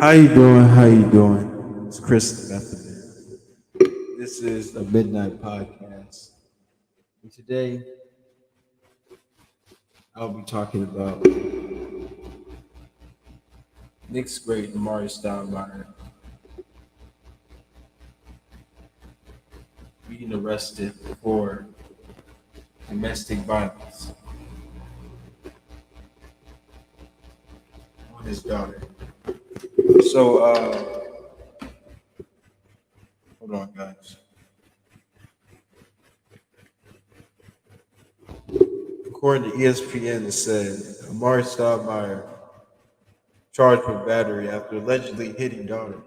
How you doing? How you doing? It's Chris the Method. This is a Midnight Podcast. And today I'll be talking about Knicks great Amar'e Stoudemire being arrested for domestic violence on his daughter. So, hold on, guys. According to ESPN, it said Amar'e Stoudemire charged with battery after allegedly hitting daughter.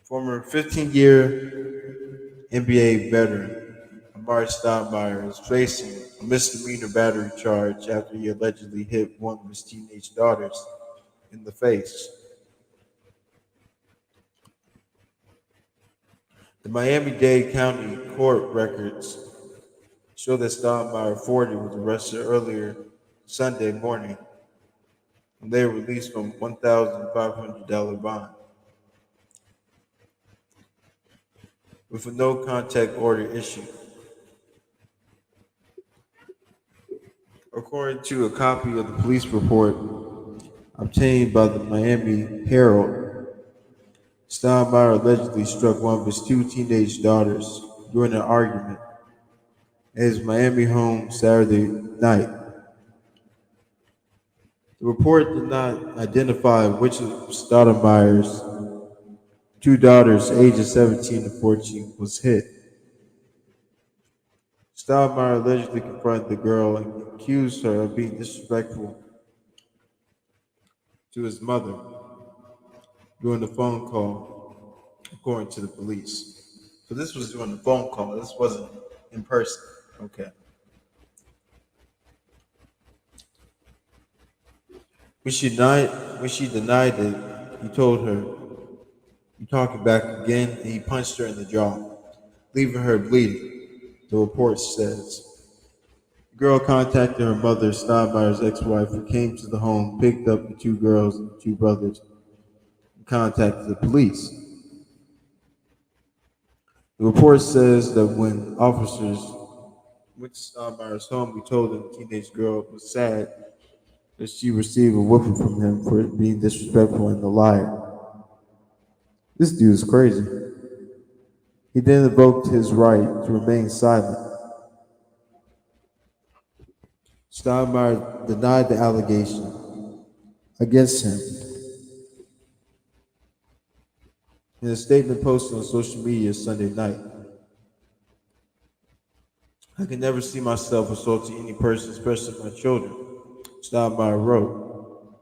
Former 15-year NBA veteran Amar'e Stoudemire is facing a misdemeanor battery charge after he allegedly hit one of his teenage daughters in the face. The Miami-Dade County court records show that Stoudemire, 40, was arrested earlier Sunday morning and they were released from $1,500 bond with a no contact order issued. According to a copy of the police report obtained by the Miami Herald, Stoudemire allegedly struck one of his two teenage daughters during an argument at his Miami home Saturday night. The report did not identify which of Stoudemire's two daughters, ages 17 and 14, was hit. Stoudemire allegedly confronted the girl and accused her of being disrespectful to his mother during the phone call, according to the police. So this was during the phone call. This wasn't in person. Okay. When she denied it, he told her, "You talking back again," and he punched her in the jaw, leaving her bleeding, the report says. The girl contacted her mother, Stoudemire's ex-wife, who came to the home, picked up the two girls and the two brothers, and contacted the police. The report says that when officers went to Stoudemire's home, he told them the teenage girl was sad that she received a whooping from him for being disrespectful and a liar. This dude is crazy. He then invoked his right to remain silent. Stoudemire denied the allegation against him. In a statement posted on social media Sunday night, "I can never see myself assaulting any person, especially my children," Stoudemire wrote.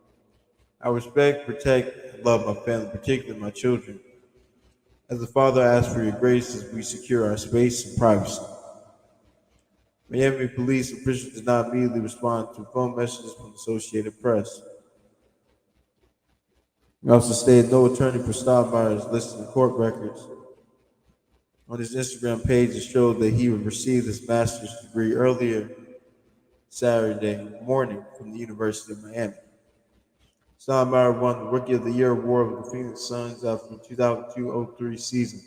"I respect, protect, and love my family, particularly my children. As a father, I ask for your grace as we secure our space and privacy." Miami police officials did not immediately respond to phone messages from the Associated Press. He also stated no attorney for Stoudemire is listed in court records. On his Instagram page, it showed that he received his master's degree earlier Saturday morning from the University of Miami. Stoudemire won the Rookie of the Year award with the Phoenix Suns after the 2002-03 season.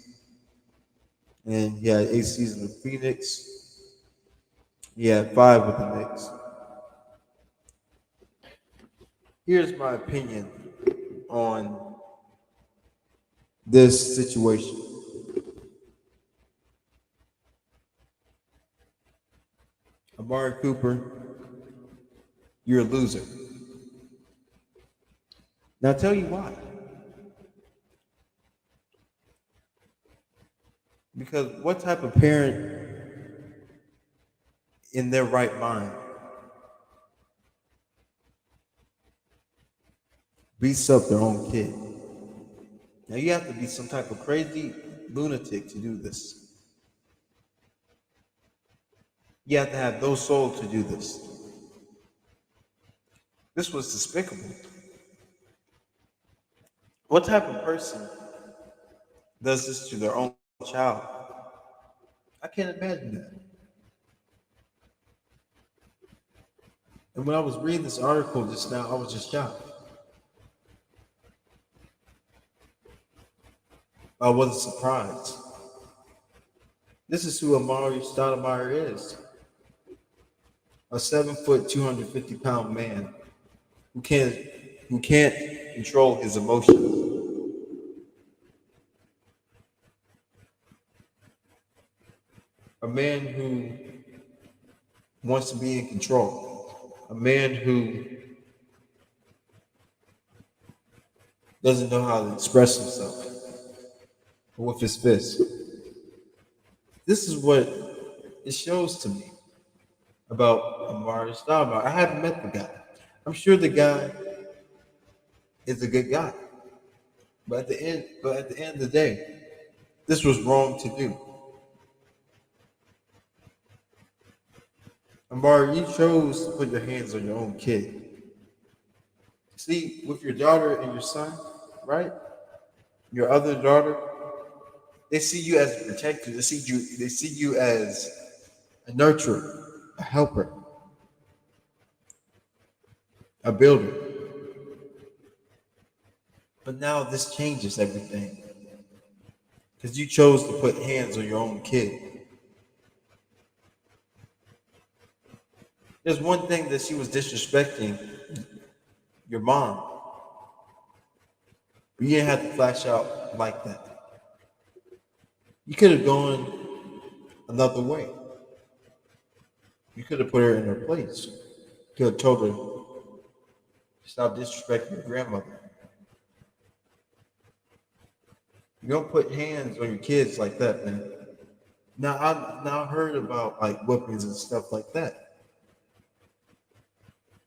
And he had 8 seasons with Phoenix. He had 5 with the Knicks. Here's my opinion on this situation. Amari Cooper, you're a loser. Now I'll tell you why. Because what type of parent in their right mind beats up their own kid? Now you have to be some type of crazy lunatic to do this. You have to have no soul to do this. This was despicable. What type of person does this to their own child? I can't imagine that. And when I was reading this article just now, I was just shocked. I wasn't surprised. This is who Amar'e Stoudemire is. A 7 foot, 250 pound man who can't who can't control his emotions. A man who wants to be in control. A man who doesn't know how to express himself with his fists. This is what it shows to me about Amar'e Stoudemire. I haven't met the guy. I'm sure the guy is a good guy. But at the end of the day, this was wrong to do. Amar'e, you chose to put your hands on your own kid. See, with your daughter and your son, right? Your other daughter, they see you as a protector. They see you as a nurturer, a helper, a builder. But now this changes everything. Because you chose to put hands on your own kid. There's one thing that she was disrespecting your mom. But you didn't have to flash out like that. You could have gone another way. You could have put her in her place. You could have told her, stop disrespecting your grandmother. You don't put hands on your kids like that, man. Now I've now heard about like whippings and stuff like that.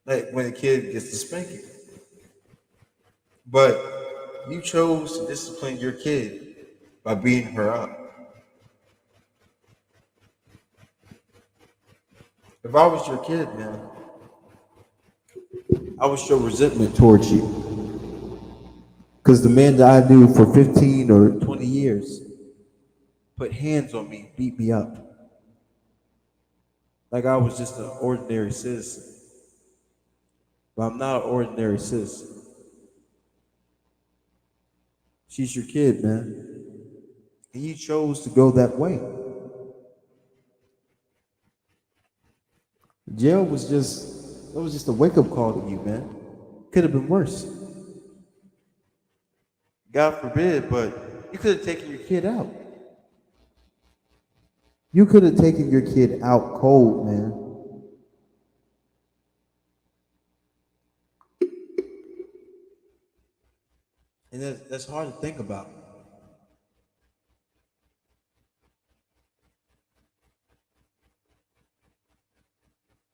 Like when a kid gets the spanking. But you chose to discipline your kid by beating her up. If I was your kid, man, I would show resentment towards you. Because the man that I knew for 15 or 20 years put hands on me, beat me up. Like I was just an ordinary citizen. But I'm not an ordinary citizen. She's your kid, man. And you chose to go that way. Jail was just a wake up call to you, man. Could have been worse. God forbid, but you could have taken your kid out. You could have taken your kid out cold, man. And that's hard to think about.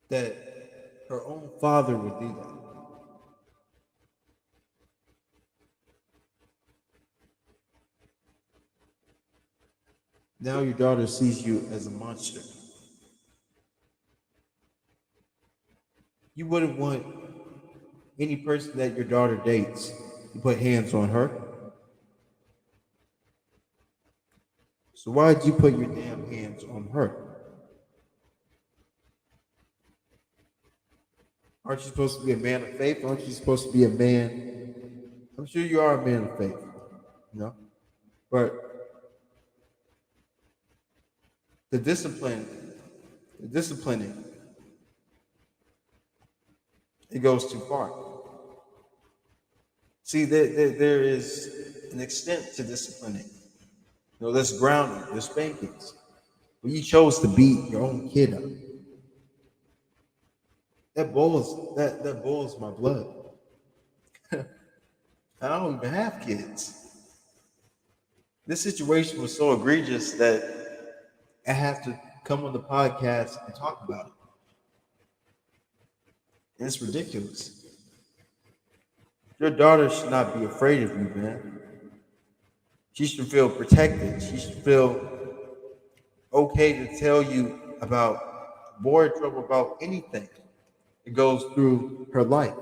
That her own father would do that. Now your daughter sees you as a monster. You wouldn't want any person that your daughter dates to put hands on her. So why'd you put your damn hands on her? Aren't you supposed to be a man of faith? Aren't you supposed to be a man? I'm sure you are a man of faith, you know? But the disciplining, it goes too far. See, there is an extent to disciplining. You know, there's grounding, there's spankings. But you chose to beat your own kid up. That boils my blood. I don't even have kids. This situation was so egregious that I have to come on the podcast and talk about it. And it's ridiculous. Your daughter should not be afraid of you, man. She should feel protected. She should feel okay to tell you about boy trouble, about anything that goes through her life.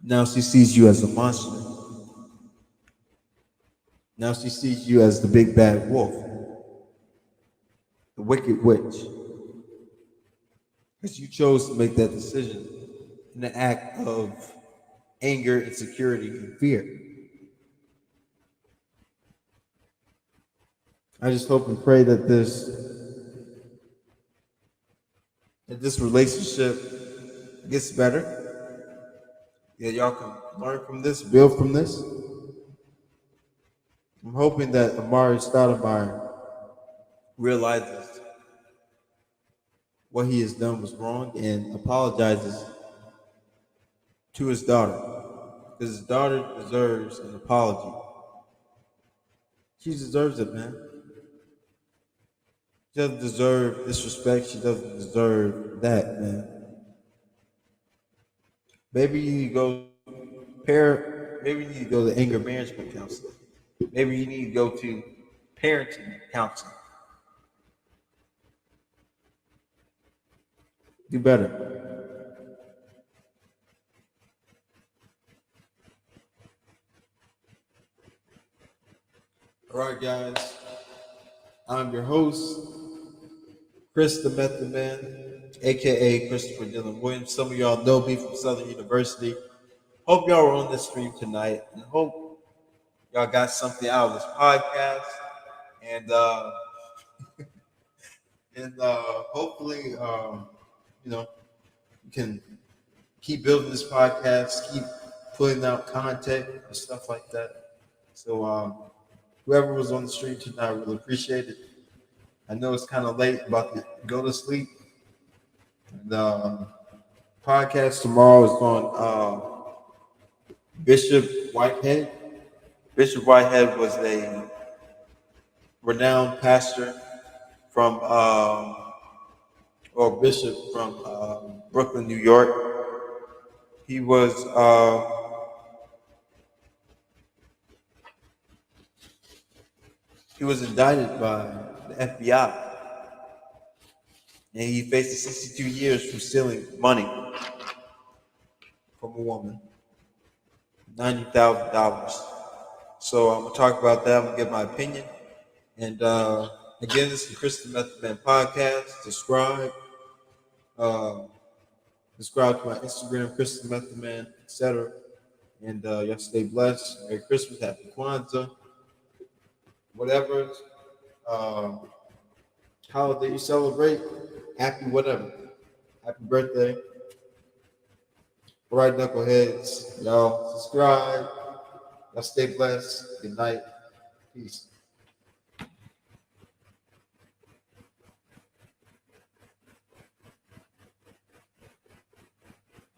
Now she sees you as a monster. Now she sees you as the big bad wolf, the wicked witch. Because you chose to make that decision in an act of anger, insecurity, and fear. I just hope and pray that this relationship gets better. Yeah, y'all can learn from this, build from this. I'm hoping that Amar'e Stoudemire realizes what he has done was wrong and apologizes to his daughter. Because his daughter deserves an apology. She deserves it, man. She doesn't deserve disrespect. She doesn't deserve that, man. Maybe you need to go maybe you need to go to anger management counseling. Maybe you need to go to parenting counseling. Do better. All right, guys. I'm your host, Chris the Method Man, aka Christopher Dylan Williams. Some of y'all know me from Southern University. Hope y'all were on this stream tonight, and hope y'all got something out of this podcast. And hopefully, you know, you can keep building this podcast, keep putting out content and stuff like that. So, whoever was on the stream tonight, I really appreciate it. I know it's kind of late, about to go to sleep. The podcast tomorrow is on Bishop Whitehead. Bishop Whitehead was a renowned pastor from, or bishop from Brooklyn, New York. He was indicted by the FBI, and he faced 62 years for stealing money from a woman, $90,000. So I'm gonna talk about that. I'm gonna give my opinion. And again, this is the Chris the Method Man podcast. Uh, subscribe to my Instagram, Chris the Method Man, etc. And y'all stay blessed. Merry Christmas, Happy Kwanzaa, whatever uh, holiday you celebrate. Happy whatever. Happy birthday. All right, knuckleheads. Y'all subscribe. Y'all stay blessed. Good night. Peace.